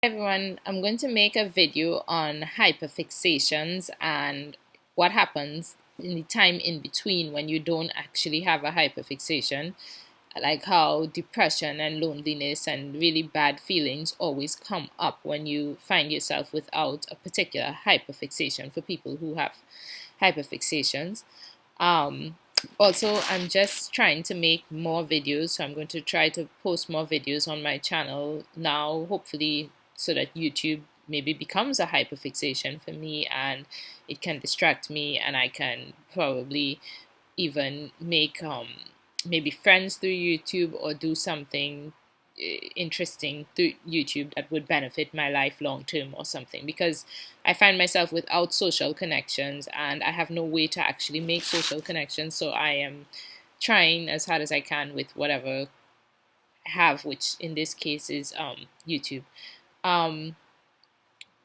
Everyone, I'm going to make a video on hyperfixations and what happens in the time in between when you don't actually have a hyperfixation, like how depression and loneliness and really bad feelings always come up when you find yourself without a particular hyperfixation for people who have hyperfixations. Um, Also, I'm just trying to make more videos, so I'm going to try to post more videos on my channel now, hopefully, so that YouTube maybe becomes a hyperfixation for me and it can distract me, and I can probably even make maybe friends through YouTube or do something interesting through YouTube that would benefit my life long term or something, because I find myself without social connections and I have no way to actually make social connections, so I am trying as hard as I can with whatever I have, which in this case is YouTube. Um,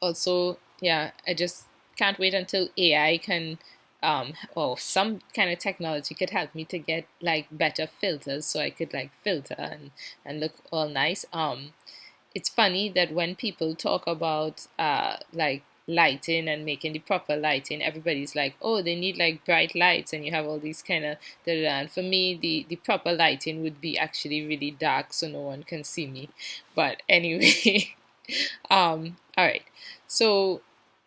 Also, yeah, I just can't wait until AI can, or some kind of technology could help me to get like better filters so I could like filter and look all nice. It's funny that when people talk about like lighting and making the proper lighting, everybody's like, oh, they need like bright lights, and you have all these kind of and for me the proper lighting would be actually really dark so no one can see me. But anyway, all right. So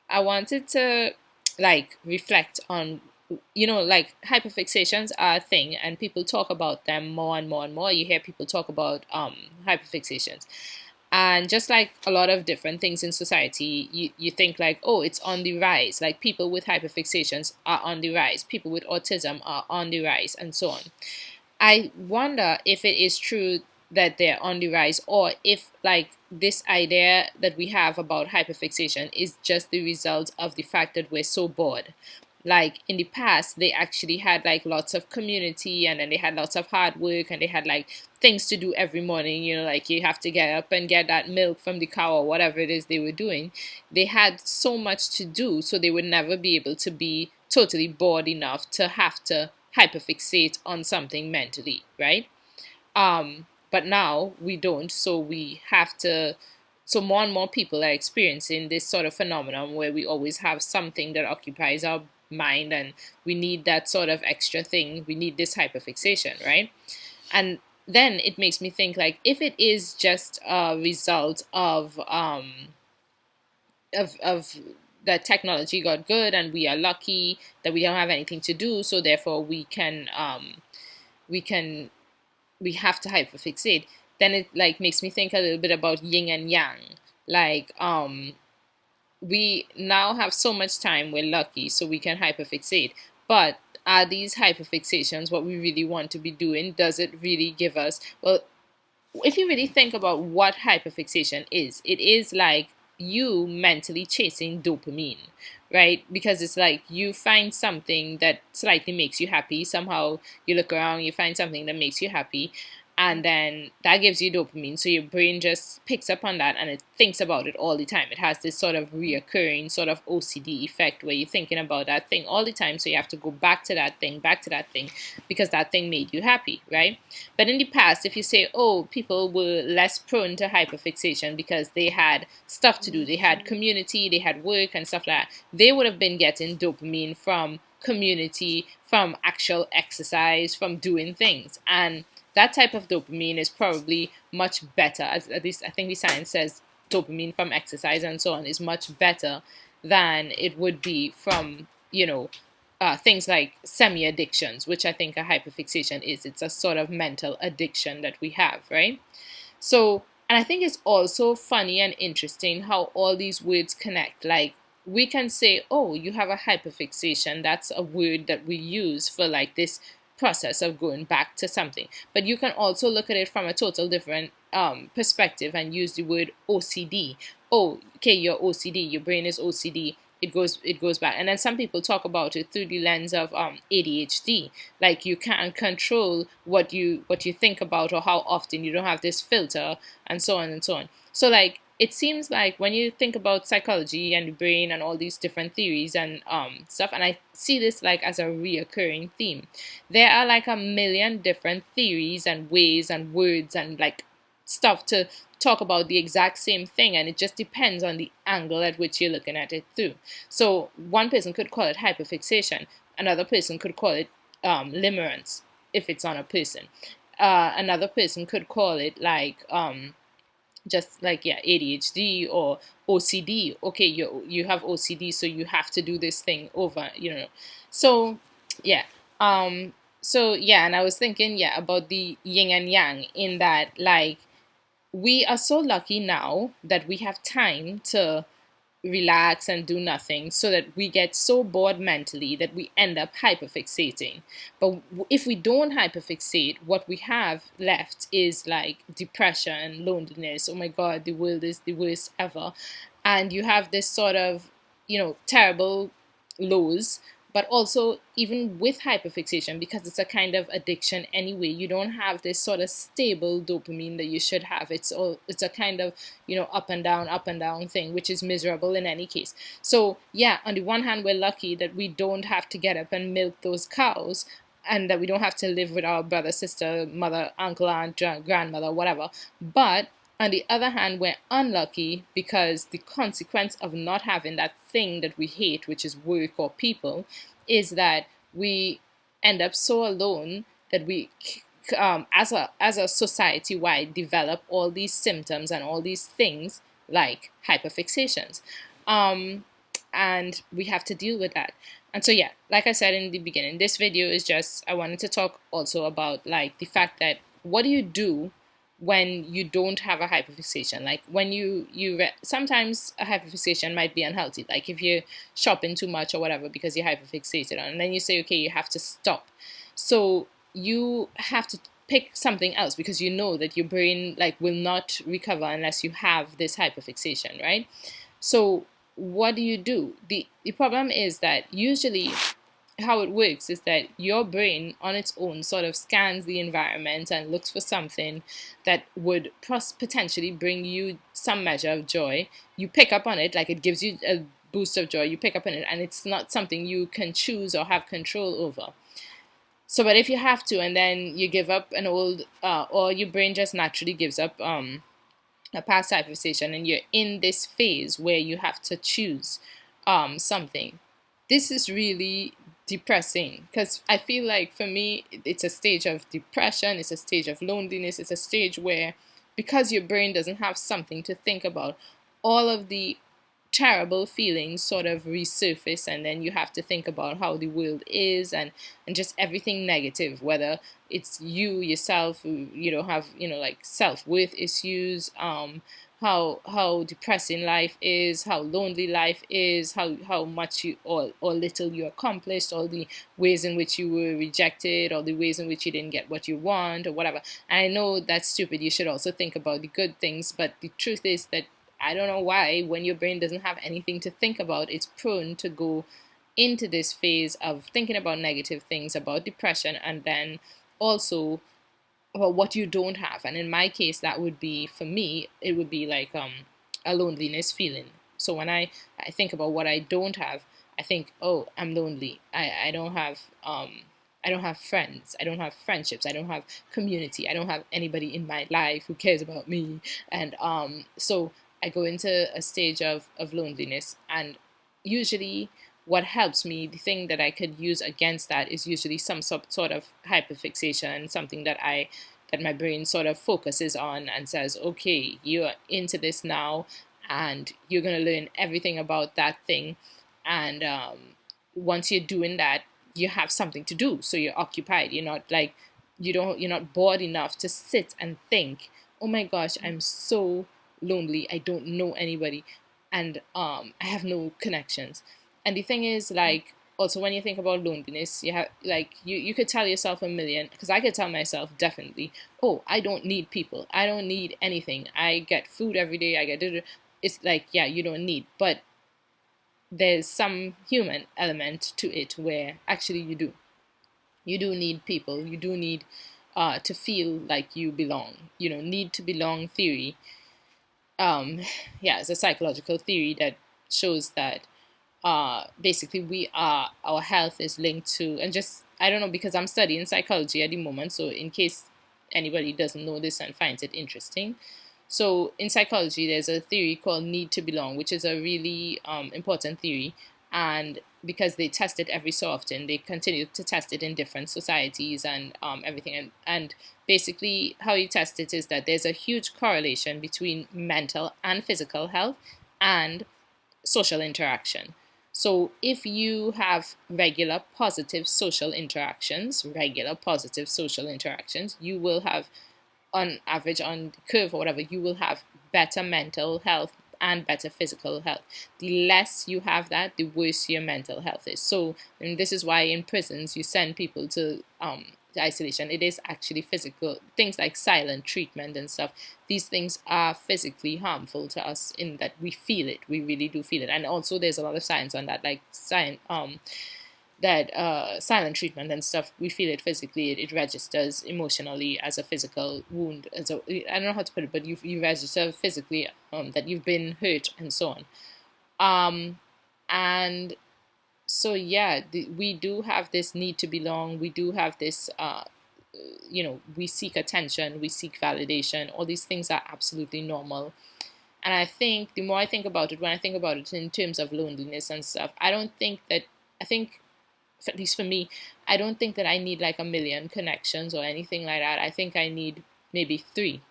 I wanted to like reflect on, like hyperfixations are a thing and people talk about them more and more and more. You hear people talk about hyperfixations. And just like a lot of different things in society, you think like, oh, it's on the rise. Like people with hyperfixations are on the rise. People with autism are on the rise, and so on. I wonder if it is true that they're on the rise, or if like this idea that we have about hyperfixation is just the result of the fact that we're so bored. Like in the past, they actually had like lots of community, and then they had lots of hard work, and they had like things to do every morning, like you have to get up and get that milk from the cow or whatever it is they were doing. They had so much to do, so they would never be able to be totally bored enough to have to hyperfixate on something mentally, right? But now we don't, so we have to. So more and more people are experiencing this sort of phenomenon where we always have something that occupies our mind, and we need that sort of extra thing. We need this hyperfixation, right? And then it makes me think like, if it is just a result of that technology got good and we are lucky that we don't have anything to do, so therefore we can we have to hyperfixate, then it like makes me think a little bit about yin and yang. Like we now have so much time, we're lucky, so we can hyperfixate. But are these hyperfixations what we really want to be doing? Does it really give us, well, if you really think about what hyperfixation is, it is like you mentally chasing dopamine, right? Because it's like you find something that slightly makes you happy. Somehow you look around, you find something that makes you happy, and then that gives you dopamine. So your brain just picks up on that and it thinks about it all the time. It has this sort of reoccurring sort of OCD effect where you're thinking about that thing all the time. So you have to go back to that thing, because that thing made you happy, right? But in the past, if you say, oh, people were less prone to hyperfixation because they had stuff to do, they had community, they had work and stuff like that, they would have been getting dopamine from community, from actual exercise, from doing things. And that type of dopamine is probably much better, as at least I think the science says dopamine from exercise and so on is much better than it would be from, things like semi addictions, which I think a hyperfixation is. It's a sort of mental addiction that we have, right? So, and I think it's also funny and interesting how all these words connect. Like, we can say, oh, you have a hyperfixation. That's a word that we use for like this process of going back to something. But you can also look at it from a total different perspective and use the word OCD. Oh, okay, you're OCD, your brain is OCD. It goes back, and then some people talk about it through the lens of ADHD. Like you can't control what you think about or how often. You don't have this filter, and so on and so on. So like it seems like when you think about psychology and the brain and all these different theories and stuff, and I see this like as a reoccurring theme, there are like a million different theories and ways and words and like stuff to talk about the exact same thing, and it just depends on the angle at which you're looking at it through. So one person could call it hyperfixation, another person could call it limerence if it's on a person. Another person could call it like just like, yeah, ADHD or OCD. Okay, you have OCD, so you have to do this thing over, So yeah, and I was thinking, yeah, about the yin and yang, in that, like, we are so lucky now that we have time to relax and do nothing, so that we get so bored mentally that we end up hyperfixating. But if we don't hyperfixate, what we have left is like depression, loneliness. Oh my God, the world is the worst ever. And you have this sort of, terrible lows. But also, even with hyperfixation, because it's a kind of addiction anyway, you don't have this sort of stable dopamine that you should have. It's a kind of, up and down thing, which is miserable in any case. So yeah, on the one hand, we're lucky that we don't have to get up and milk those cows, and that we don't have to live with our brother, sister, mother, uncle, aunt, grandmother, whatever. But on the other hand, we're unlucky, because the consequence of not having that thing that we hate, which is work or people, is that we end up so alone that we, as a society wide, develop all these symptoms and all these things like hyperfixations, and we have to deal with that. And so yeah, like I said in the beginning, this video is just, I wanted to talk also about like the fact that, what do you do when you don't have a hyperfixation? Like, when sometimes a hyperfixation might be unhealthy, like if you're shopping too much or whatever because you're hyperfixated on, and then you say, okay, you have to stop. So you have to pick something else, because you know that your brain like will not recover unless you have this hyperfixation, right? So what do you do? The problem is that usually how it works is that your brain on its own sort of scans the environment and looks for something that would potentially bring you some measure of joy. You pick up on it, like it gives you a boost of joy, you pick up on it, and it's not something you can choose or have control over. So, but if you have to, and then you give up an old, or your brain just naturally gives up a past hyperfixation, and you're in this phase where you have to choose something, this is really depressing, because I feel like for me it's a stage of depression, it's a stage of loneliness, it's a stage where, because your brain doesn't have something to think about, all of the terrible feelings sort of resurface, and then you have to think about how the world is, and just everything negative, whether it's you yourself who have like self-worth issues, how depressing life is, how lonely life is, how much you or little you accomplished, all the ways in which you were rejected, all the ways in which you didn't get what you want or whatever. And I know that's stupid, you should also think about the good things, but the truth is that I don't know why, when your brain doesn't have anything to think about, it's prone to go into this phase of thinking about negative things, about depression, and then also about what you don't have. And in my case, that would be, for me, it would be like a loneliness feeling. So when I think about what I don't have, I think, oh, I'm lonely. I don't have friends. I don't have friendships. I don't have community. I don't have anybody in my life who cares about me. And so I go into a stage of loneliness. And usually what helps me, the thing that I could use against that, is usually some sort of hyperfixation, something that my brain sort of focuses on and says, okay, you're into this now, and you're going to learn everything about that thing. And once you're doing that, you have something to do, so you're occupied. You're not like, you're not bored enough to sit and think, oh my gosh, I'm so lonely, I don't know anybody, and I have no connections. And the thing is, like, also when you think about loneliness, you have like you could tell yourself a million, because I could tell myself definitely, oh, I don't need people, I don't need anything, I get food every day, I get, it's like, yeah, you don't need, but there's some human element to it where actually you do need people, you do need to feel like you belong. Need to belong theory, it's a psychological theory that shows that basically our health is linked to, and just, I don't know, because I'm studying psychology at the moment, so in case anybody doesn't know this and finds it interesting, So in psychology, there's a theory called need to belong, which is a really important theory. And because they test it every so often, they continue to test it in different societies and everything. And basically, how you test it is that there's a huge correlation between mental and physical health and social interaction. So if you have regular positive social interactions, you will have, on average, on the curve or whatever, you will have better mental health and better physical health. The less you have that, the worse your mental health is. So, and this is why in prisons you send people to isolation. It is actually physical things like silent treatment and stuff. These things are physically harmful to us in that we feel it. We really do feel it. And also, there's a lot of science on that, like science. That silent treatment and stuff, we feel it physically. It registers emotionally as a physical wound. As a, I don't know how to put it, but you register physically that you've been hurt and so on. And so yeah, we do have this need to belong. We do have this. We seek attention. We seek validation. All these things are absolutely normal. And I think the more I think about it, when I think about it in terms of loneliness and stuff, I think, at least for me, I don't think that I need like a million connections or anything like that. I think I need maybe three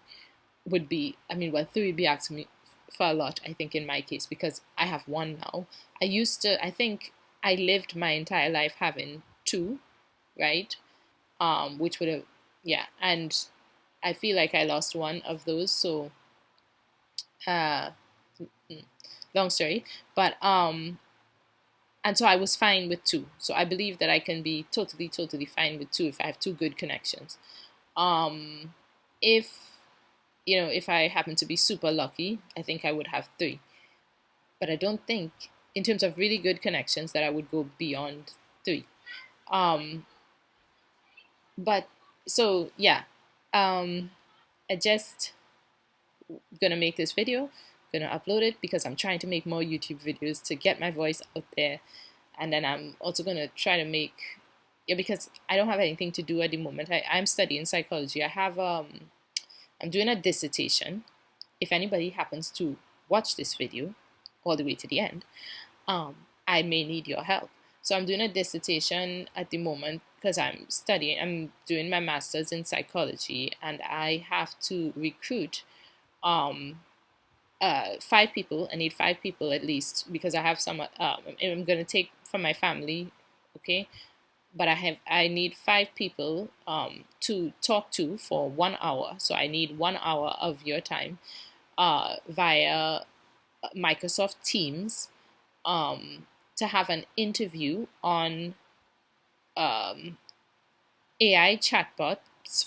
would be, three would be asking me for a lot, I think, in my case, because I have one now. I think I lived my entire life having two, right? Which would have, yeah. And I feel like I lost one of those. So, uh, long story, but, and so I was fine with two. So I believe that I can be totally, totally fine with two if I have two good connections. If if I happen to be super lucky, I think I would have three. But I don't think, in terms of really good connections, that I would go beyond three. Um, but so yeah, I just gonna make this video, gonna upload it because I'm trying to make more YouTube videos to get my voice out there. And then I'm also gonna try to make, because I don't have anything to do at the moment. I'm studying psychology. I'm doing a dissertation. If anybody happens to watch this video all the way to the end, I may need your help. So I'm doing a dissertation at the moment because I'm doing my master's in psychology, and I have to recruit 5 people. I need 5 people at least, because I have some. I'm gonna take from my family, okay. But I need 5 people to talk to for 1 hour. So I need 1 hour of your time via Microsoft Teams to have an interview on AI chatbots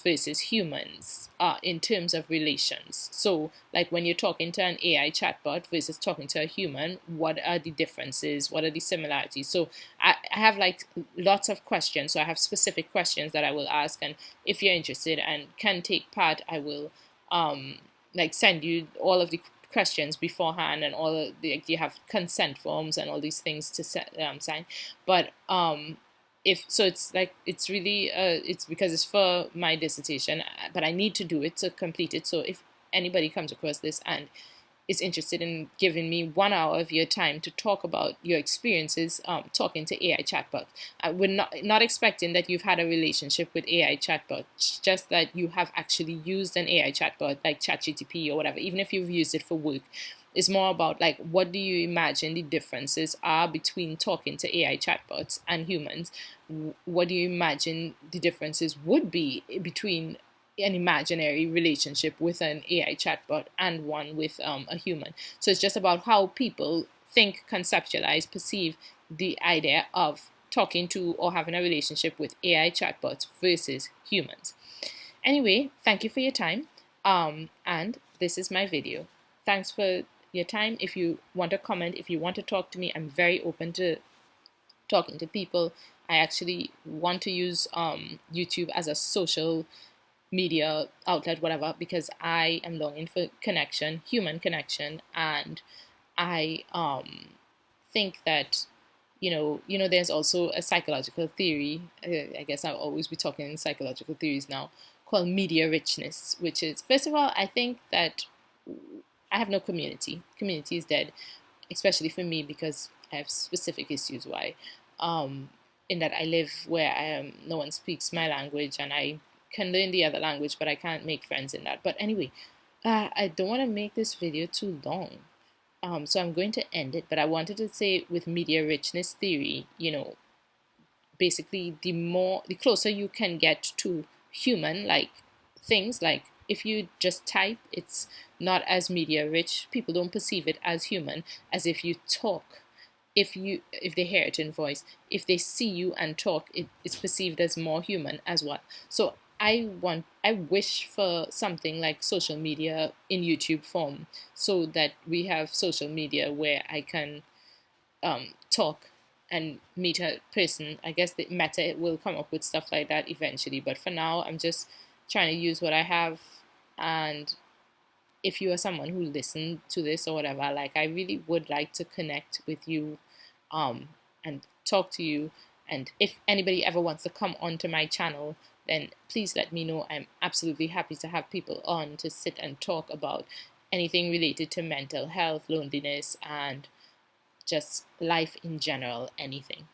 versus humans in terms of relations. So, like when you're talking to an AI chatbot versus talking to a human, what are the differences? What are the similarities? So, I have like lots of questions. So, I have specific questions that I will ask. And if you're interested and can take part, I will like send you all of the questions beforehand, and all of the, you have consent forms and all these things to sign. But if so, it's really it's because it's for my dissertation, but I need to do it to complete it. So if anybody comes across this and is interested in giving me 1 hour of your time to talk about your experiences talking to AI chatbots, we're not expecting that you've had a relationship with AI chatbots, just that you have actually used an AI chatbot like ChatGPT or whatever, even if you've used it for work. It's more about like, what do you imagine the differences are between talking to AI chatbots and humans? What do you imagine the differences would be between an imaginary relationship with an AI chatbot and one with a human? So it's just about how people think, conceptualize, perceive the idea of talking to or having a relationship with AI chatbots versus humans. Anyway, thank you for your time. And this is my video. Thanks for your time. If you want to comment, if you want to talk to me, I'm very open to talking to people. I actually want to use YouTube as a social media outlet, whatever, because I am longing for connection, human connection, and I think that there's also a psychological theory. I guess I'll always be talking in psychological theories now, called media richness, which is, first of all, I think that I have no community. Community is dead, especially for me because I have specific issues why. Um, in that I live where no one speaks my language, and I can learn the other language, but I can't make friends in that. But anyway, I don't want to make this video too long. So I'm going to end it, but I wanted to say with media richness theory, basically the closer you can get to human, like things like if you just type, it's not as media rich. People don't perceive it as human as if you talk. If they hear it in voice, if they see you and talk, it's perceived as more human as well. So I wish for something like social media in YouTube form, so that we have social media where I can talk and meet a person. I guess the Meta will come up with stuff like that eventually, but for now, I'm just trying to use what I have. And if you are someone who listened to this or whatever, like I really would like to connect with you, and talk to you. And if anybody ever wants to come onto my channel, then please let me know. I'm absolutely happy to have people on to sit and talk about anything related to mental health, loneliness, and just life in general, anything.